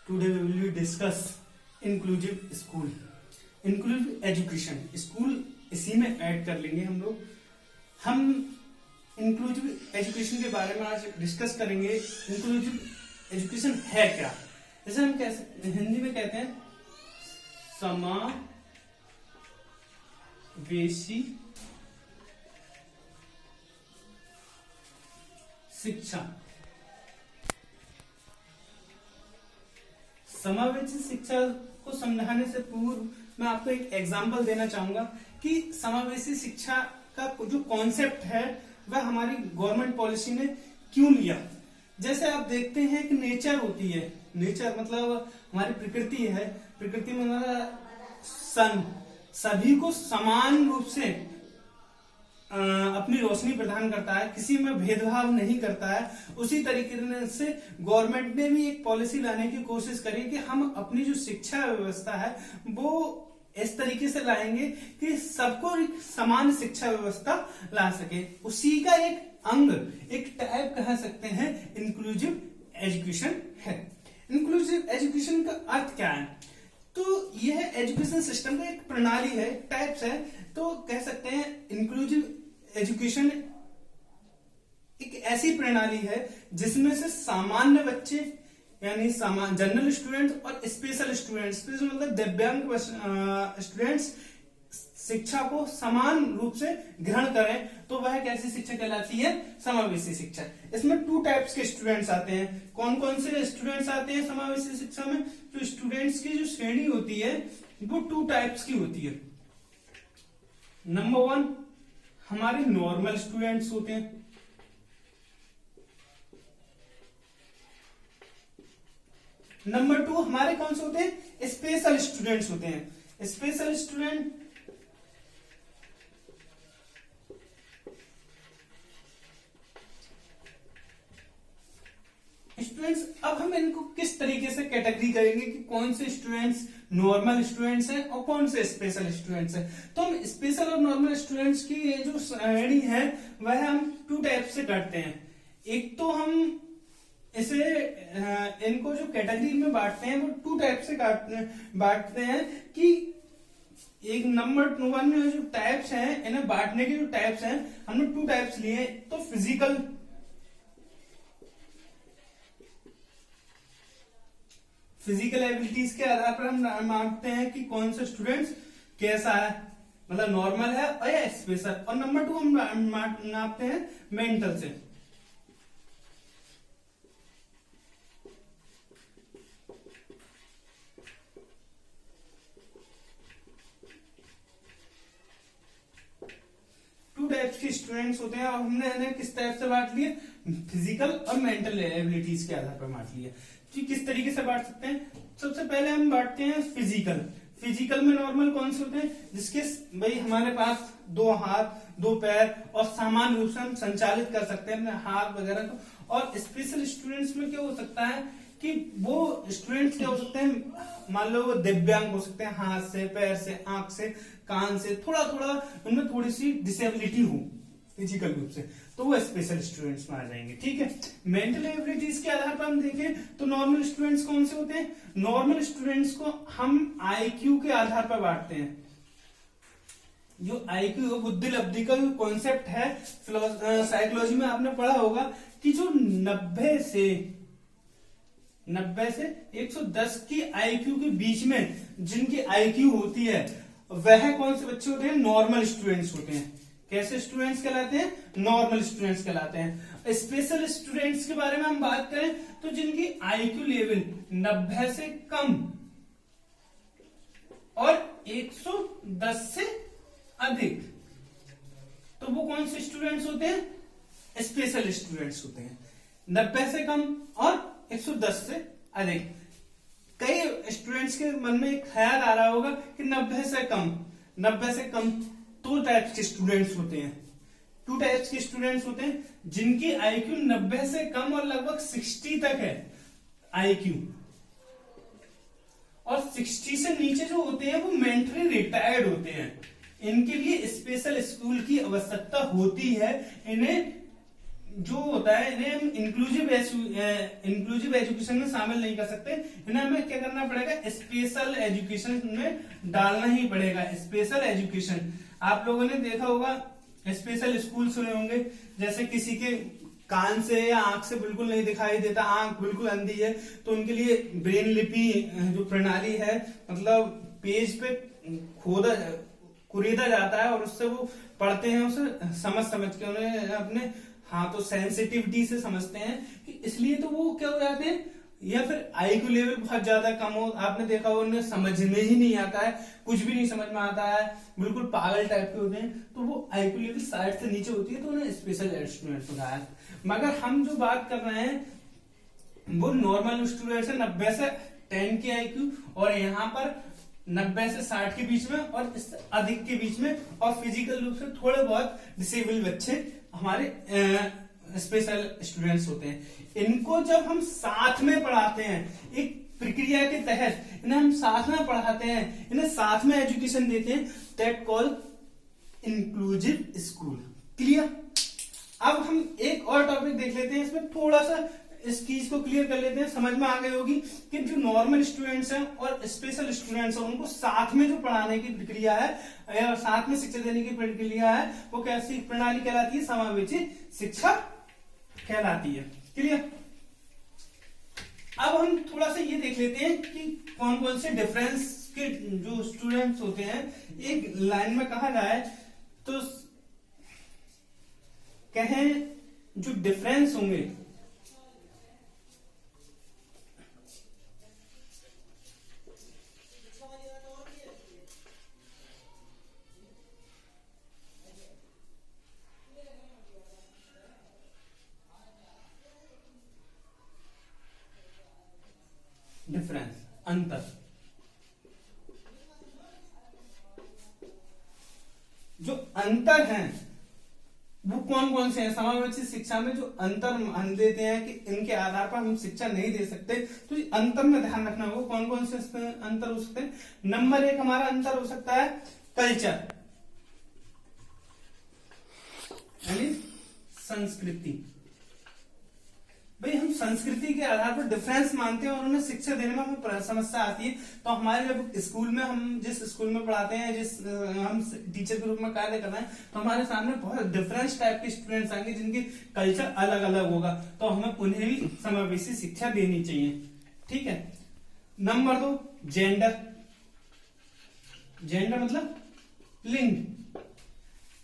Today we will discuss inclusive school, inclusive education. School इसी में add कर लेंगे हम लोग। हम इंक्लूसिव एजुकेशन के बारे में आज डिस्कस करेंगे। इंक्लूसिव एजुकेशन है क्या? जैसे हम हिंदी में कहते हैं समावेशी शिक्षा। समावेशी शिक्षा को समझाने से पूर्व मैं आपको एक एग्जांपल देना चाहूंगा कि समावेशी शिक्षा का जो कॉन्सेप्ट है वह हमारी गवर्नमेंट पॉलिसी ने क्यों लिया। जैसे आप देखते हैं कि नेचर होती है, नेचर मतलब हमारी प्रकृति है, प्रकृति में हमारा सन सभी को समान रूप से अपनी रोशनी प्रदान करता है, किसी में भेदभाव नहीं करता है। उसी तरीके से गवर्नमेंट ने भी एक पॉलिसी लाने की कोशिश करी कि हम अपनी जो शिक्षा व्यवस्था है वो इस तरीके से लाएंगे कि सबको समान शिक्षा व्यवस्था ला सके। उसी का एक अंग, एक टाइप कह सकते हैं इंक्लूसिव एजुकेशन है। इंक्लूसिव एजुकेशन का अर्थ क्या है? तो यह एजुकेशन सिस्टम का एक प्रणाली है, टाइप्स है। तो कह सकते हैं इंक्लूसिव एजुकेशन एक ऐसी प्रणाली है जिसमें से सामान्य बच्चे यानी जनरल स्टूडेंट और स्पेशल स्टूडेंट्स, स्पेशल मतलब दिव्यांग स्टूडेंट्स शिक्षा को समान रूप से ग्रहण करें, तो वह कैसी शिक्षा कहलाती है? समावेशी शिक्षा। इसमें 2 टाइप्स के स्टूडेंट्स आते हैं। कौन कौन से स्टूडेंट्स आते हैं समावेशी शिक्षा में? तो स्टूडेंट्स की जो श्रेणी होती है वो 2 टाइप्स की होती है। नंबर 1 हमारे नॉर्मल स्टूडेंट्स होते हैं। नंबर 2 हमारे कौन से होते हैं? स्पेशल स्टूडेंट्स होते हैं। स्पेशल स्टूडेंट स्टूडेंट्स, अब हम इनको किस तरीके से कैटेगरी करेंगे कि कौन से स्टूडेंट्स नॉर्मल स्टूडेंट्स हैं और कौन से स्पेशल स्टूडेंट्स हैं। तो हम स्पेशल और नॉर्मल स्टूडेंट्स की ये जो श्रेणी है वह हम 2 टाइप से करते हैं। एक तो हम इसे इनको जो कैटेगरी में बांटते हैं वो 2 टाइप से बांटते हैं कि एक नंबर 1 में जो टाइप्स हैं, इन्हें बांटने के जो टाइप्स हैं हमने 2 टाइप्स लिए। तो फिजिकल एबिलिटीज के आधार पर हम मानते हैं कि कौन सा स्टूडेंट्स कैसा है, मतलब नॉर्मल है और या स्पेशल। और नंबर 2 हम नापते हैं मेंटल से। टू टाइप्स के स्टूडेंट्स होते हैं और हमने इन्हें किस टाइप से बांट लिए? फिजिकल और मेंटल एबिलिटीज के आधार पर बांट लिया। किस तरीके से बांट सकते हैं? सबसे पहले हम बांटते हैं फिजिकल। फिजिकल में नॉर्मल कौन से होते हैं? जिसके भाई हमारे पास 2 हाथ 2 पैर और सामान्य रूप से हम संचालित कर सकते हैं अपने हाथ वगैरह को। और स्पेशल स्टूडेंट्स में क्या हो सकता है कि वो स्टूडेंट्स क्या हो सकते हैं, मान लो वो दिव्यांग हो सकते हैं, हाथ से, पैर से, आंख से, कान से, थोड़ा थोड़ा उनमें थोड़ी सी डिसेबिलिटी हो फिजिकल रूप से, तो वो स्पेशल स्टूडेंट्स में आ जाएंगे। ठीक है। मेंटल एबिलिटीज के आधार पर हम देखें तो नॉर्मल स्टूडेंट्स कौन से होते हैं? नॉर्मल स्टूडेंट्स को हम आईक्यू के आधार पर बांटते हैं। जो आईक्यू बुद्धि लब्धि का जो कॉन्सेप्ट है साइकोलॉजी में आपने पढ़ा होगा कि जो 90 से 110 की आईक्यू के बीच में जिनकी आईक्यू होती है वह कौन से बच्चे होते हैं? नॉर्मल स्टूडेंट्स होते हैं। कैसे स्टूडेंट्स कहलाते हैं? नॉर्मल स्टूडेंट्स कहलाते हैं। स्पेशल स्टूडेंट्स के बारे में हम बात करें तो जिनकी आईक्यू लेवल 90 से कम और 110 से अधिक, तो वो कौन से स्टूडेंट्स होते हैं? स्पेशल स्टूडेंट्स होते हैं। 90 से कम और 110 से अधिक। कई स्टूडेंट्स के मन में एक ख्याल आ रहा होगा कि 90 से कम 2 टाइप्स के स्टूडेंट्स होते हैं। 2 टाइप्स के स्टूडेंट्स होते हैं जिनकी आईक्यू 90 से कम और लगभग 60 तक है आईक्यू, और 60 से नीचे जो होते हैं वो मेंटली रिटायर्ड होते हैं। इनके लिए स्पेशल स्कूल की आवश्यकता होती है। इन्हें जो होता है इन्हें हम इंक्लूसिव एजुकेशन में शामिल नहीं कर सकते, इन्हें हमें क्या करना पड़ेगा, स्पेशल एजुकेशन में डालना ही पड़ेगा। स्पेशल एजुकेशन आप लोगों ने देखा होगा, स्पेशल स्कूल सुने होंगे, जैसे किसी के कान से या आंख से बिल्कुल नहीं दिखाई देता, आंख बिल्कुल अंधी है, तो उनके लिए ब्रेन लिपि जो प्रणाली है, मतलब पेज पे कुरेदा जाता है और उससे वो पढ़ते हैं, उसे समझ के उन्हें अपने हाथों सेंसिटिविटी से समझते हैं कि इसलिए तो वो क्या हो जाते हैं, या फिर आईक्यू लेवल बहुत ज्यादा कम हो, आपने देखा हो उन्हें समझ में ही नहीं आता है, कुछ भी नहीं समझ में आता है, बिल्कुल पागल टाइप के होते हैं, तो वो आईक्यू लेवल 60 से नीचे होती है, तो उन्हें स्पेशल स्टूडेंट होता है। मगर हम जो बात कर रहे हैं वो नॉर्मल स्टूडेंट है, 90 से 10 की आईक्यू, और यहाँ पर 90 से 60 के बीच में और इससे अधिक के बीच में, और फिजिकल रूप से थोड़े बहुत डिसेबल बच्चे हमारे स्पेशल स्टूडेंट्स होते हैं। इनको जब हम साथ में पढ़ाते हैं, एक प्रक्रिया के तहत इन्हें हम साथ में पढ़ाते हैं, इन्हें साथ में एजुकेशन देते हैं, that call inclusive school. Clear? अब हम एक और टॉपिक देख लेते हैं, इसमें थोड़ा सा इस चीज को क्लियर कर लेते हैं, समझ में आ गई होगी कि जो नॉर्मल स्टूडेंट्स हैं और स्पेशल स्टूडेंट्स हैं, उनको साथ में जो पढ़ाने की प्रक्रिया है या साथ में शिक्षा देने की प्रक्रिया है, वो कैसी प्रणाली कहलाती है, समावेशी शिक्षा कहलाती है। क्लियर? अब हम थोड़ा सा ये देख लेते हैं कि कौन कौन से डिफरेंस के जो स्टूडेंट्स होते हैं, एक लाइन में कहा जाए तो कहें जो डिफरेंस होंगे, डिफरेंस अंतर, जो अंतर हैं वो कौन कौन से हैं, समावेशी शिक्षा में जो अंतर मान लेते हैं कि इनके आधार पर हम शिक्षा नहीं दे सकते, तो अंतर में ध्यान रखना होगा कौन कौन से अंतर हो सकते हैं। नंबर 1 हमारा अंतर हो सकता है कल्चर, यानी संस्कृति। भाई हम संस्कृति के आधार पर डिफरेंस मानते हैं और उन्हें शिक्षा देने में हमें समस्या आती है, तो हमारे जब स्कूल में हम जिस स्कूल में पढ़ाते हैं, जिस हम टीचर के रूप में कार्य कर रहे हैं, तो हमारे सामने बहुत डिफरेंस टाइप के स्टूडेंट्स आएंगे जिनके कल्चर अलग अलग होगा, तो हमें उन्हें भी समावेशी शिक्षा देनी चाहिए। ठीक है। Number 2 gender. जेंडर मतलब लिंग।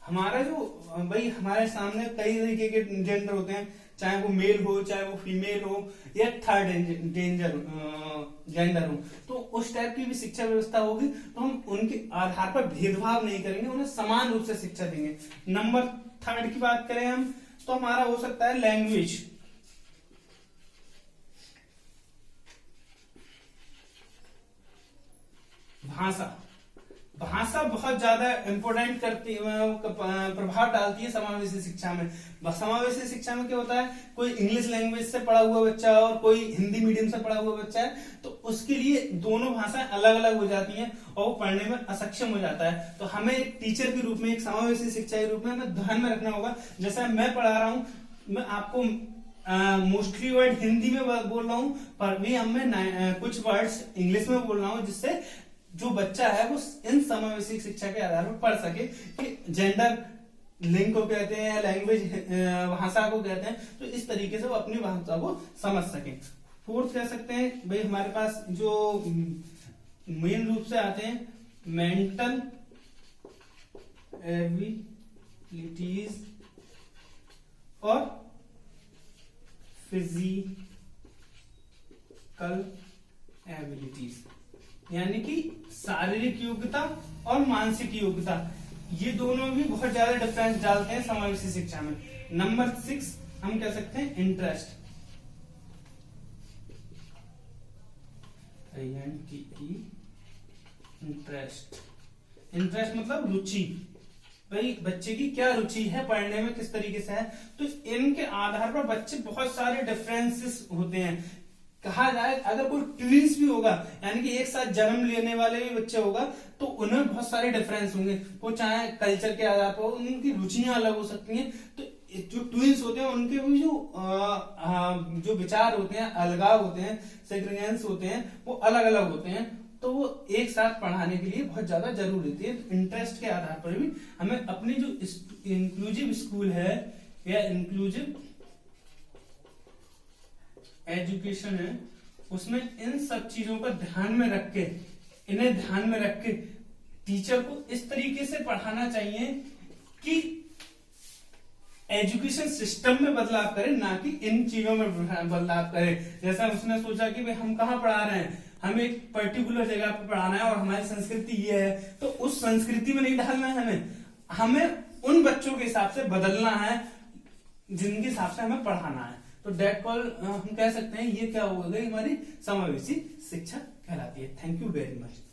हमारा जो भाई हमारे सामने कई तरीके के जेंडर होते हैं, चाहे वो मेल हो, चाहे वो फीमेल हो, या थर्ड जेंडर हो, तो उस टाइप की भी शिक्षा व्यवस्था होगी, तो हम उनके आधार पर भेदभाव नहीं करेंगे, उन्हें समान रूप से शिक्षा देंगे। नंबर 3 की बात करें हम, तो हमारा हो सकता है लैंग्वेज। भाषा। भाषा बहुत ज्यादा इंपोर्टेंट करती है, प्रभाव डालती है समावेशी शिक्षा में। समावेशी शिक्षा में क्या होता है, कोई इंग्लिश लैंग्वेज से पढ़ा हुआ बच्चा और कोई हिंदी मीडियम से पढ़ा हुआ बच्चा है, तो उसके लिए दोनों भाषाएं अलग अलग हो जाती हैं और वो पढ़ने में असक्षम हो जाता है। तो हमें एक टीचर के रूप में, एक समावेशी शिक्षा के रूप में हमें ध्यान में रखना होगा, जैसा मैं पढ़ा रहा हूँ, मैं आपको मोस्टली वर्ड हिंदी में बोल रहा हूँ, पर भी हमें कुछ वर्ड्स इंग्लिश में बोल रहा हूँ, जिससे जो बच्चा है वो इन समावेशी शिक्षा के आधार पर पढ़ सके कि जेंडर लिंग को कहते हैं, लैंग्वेज भाषा को कहते हैं, तो इस तरीके से वो अपनी भाषा को समझ सके। 4th कह सकते हैं भाई हमारे पास जो मेन रूप से आते हैं मेंटल एबिलिटीज और फिजिकल एबिलिटीज, यानी कि शारीरिक योग्यता और मानसिक योग्यता, ये दोनों भी बहुत ज्यादा डिफरेंस डालते हैं समावेशी शिक्षा में। नंबर 6 हम कह सकते हैं इंटरेस्ट। इंटरेस्ट, इंटरेस्ट मतलब रुचि, भाई बच्चे की क्या रुचि है पढ़ने में, किस तरीके से है, तो इनके आधार पर बच्चे बहुत सारे डिफरेंसेस होते हैं। कहा जाए अगर कोई ट्विंस भी होगा, यानी कि एक साथ जन्म लेने वाले भी बच्चे होगा, तो उनमें बहुत सारे डिफरेंस होंगे, वो चाहे कल्चर के आधार पर उनकी रुचियां अलग हो सकती हैं, तो जो ट्विंस होते हैं उनके भी जो विचार होते हैं, अलगाव होते हैं, सेग्रीगेंस होते हैं, वो अलग अलग होते हैं, तो वो एक साथ पढ़ाने के लिए बहुत ज्यादा जरूरी होती है। तो इंटरेस्ट के आधार पर भी हमें अपनी जो इंक्लूसिव स्कूल है या इंक्लूसिव एजुकेशन है, उसमें इन सब चीजों को ध्यान में रख के, इन्हें ध्यान में रख के टीचर को इस तरीके से पढ़ाना चाहिए कि एजुकेशन सिस्टम में बदलाव करे, ना कि इन चीजों में बदलाव करे। जैसा उसने सोचा कि भाई हम कहाँ पढ़ा रहे हैं, हमें एक पर्टिकुलर जगह पे पढ़ाना है और हमारी संस्कृति ये है, तो उस संस्कृति में नहीं ढालना है, हमें उन बच्चों के हिसाब से बदलना है जिनके हिसाब से हमें पढ़ाना है। तो डेट कॉल हम कह सकते हैं ये क्या हो गई, हमारी समावेशी शिक्षा कहलाती है। Thank you very much.